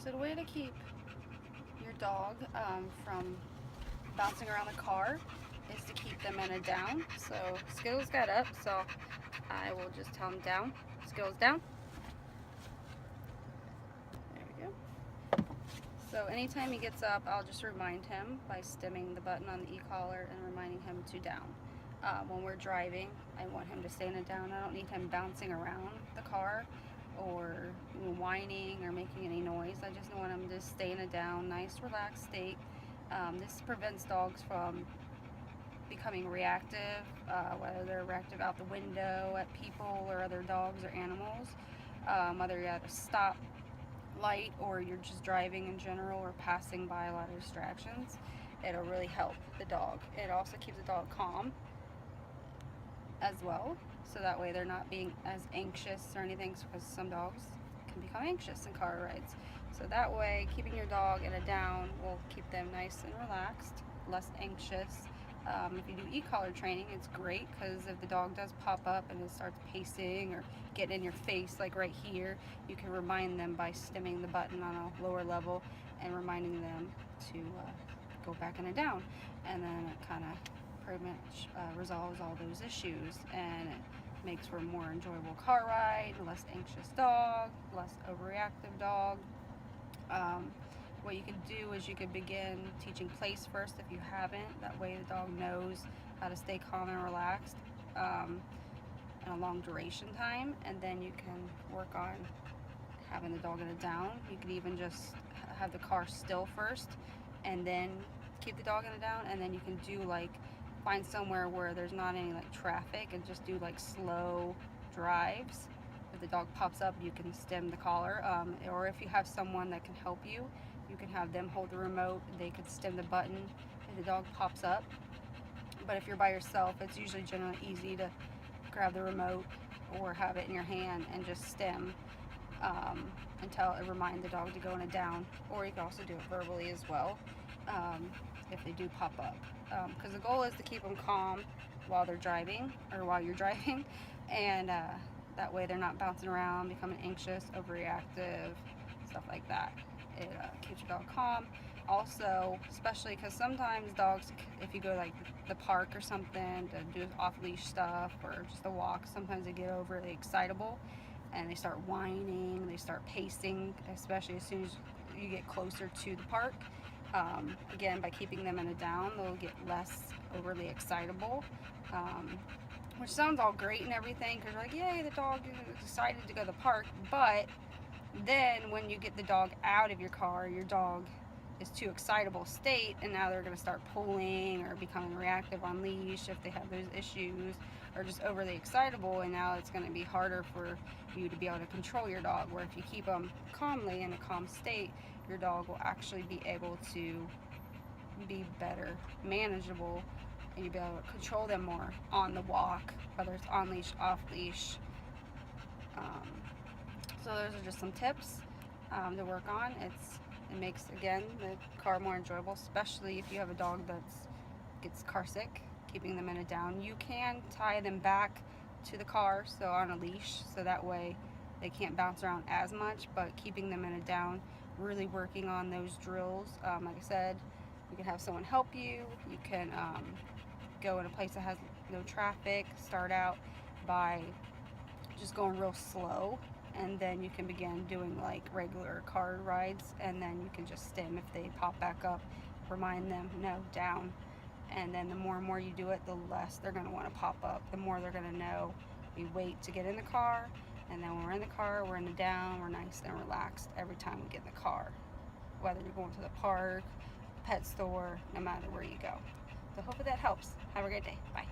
So the way to keep your dog from bouncing around the car is to keep them in a down. So Skittles got up, so I will just tell him down. Skittles down. There we go. So anytime he gets up, I'll just remind him by stemming the button on the e-collar and reminding him to down. When we're driving, I want him to stay in a down. I don't need him bouncing around the car or whining or making any noise. I just want him to stay in a down, nice relaxed state. This prevents dogs from becoming reactive, whether they're reactive out the window at people or other dogs or animals, whether you're at a stop light or you're just driving in general or passing by a lot of distractions. It'll really help the dog. It also keeps the dog calm as well, so that way they're not being as anxious or anything, because some dogs can become anxious in car rides. So that way, keeping your dog in a down will keep them nice and relaxed, less anxious. If you do e-collar training, it's great, because if the dog does pop up and it starts pacing or getting in your face, like right here, you can remind them by stemming the button on a lower level and reminding them to go back in a down, and then it kind of pretty much resolves all those issues, and it makes for a more enjoyable car ride, less anxious dog, less overreactive dog. What you can do is you can begin teaching place first if you haven't. That way the dog knows how to stay calm and relaxed in a long duration time, and then you can work on having the dog in a down. You could even just have the car still first and then keep the dog in a down, and then you can do like find somewhere where there's not any like traffic and just do like slow drives. If the dog pops up, you can stem the collar, or if you have someone that can help you, you can have them hold the remote. They could stem the button if the dog pops up. But if you're by yourself, it's usually generally easy to grab the remote or have it in your hand and just stem until it reminds the dog to go in a down. Or you can also do it verbally as well if they do pop up. Because the goal is to keep them calm while they're driving, or while you're driving, and that way they're not bouncing around, becoming anxious, overreactive, stuff like that. It keeps your dog calm. Also, especially because sometimes dogs, if you go like the park or something to do off-leash stuff or just a walk, sometimes they get overly excitable and they start whining, they start pacing, especially as soon as you get closer to the park. Again, by keeping them in a down, they'll get less overly excitable, which sounds all great and everything, because you're like, yay, the dog is excited to go to the park. But then when you get the dog out of your car, your dog is too excitable state, and now they're going to start pulling or becoming reactive on leash if they have those issues, or just overly excitable, and now it's going to be harder for you to be able to control your dog. Where if you keep them calmly in a calm state, your dog will actually be able to be better manageable, and you'll be able to control them more on the walk, whether it's on leash, off leash. So those are just some tips to work on. It makes, again, the car more enjoyable, especially if you have a dog that gets car sick. Keeping them in a down, you can tie them back to the car, so on a leash, so that way they can't bounce around as much. But keeping them in a down, really working on those drills. Like I said, you can have someone help you. You can go in a place that has no traffic. Start out by just going real slow, and then you can begin doing like regular car rides, and then you can just stem if they pop back up, remind them, no, down. And then the more and more you do it, the less they're going to want to pop up, the more they're going to know. We wait to get in the car, and then when we're in the car, we're in the down, we're nice and relaxed every time we get in the car, whether you're going to the park, pet store, no matter where you go. So hopefully that helps. Have a great day. Bye.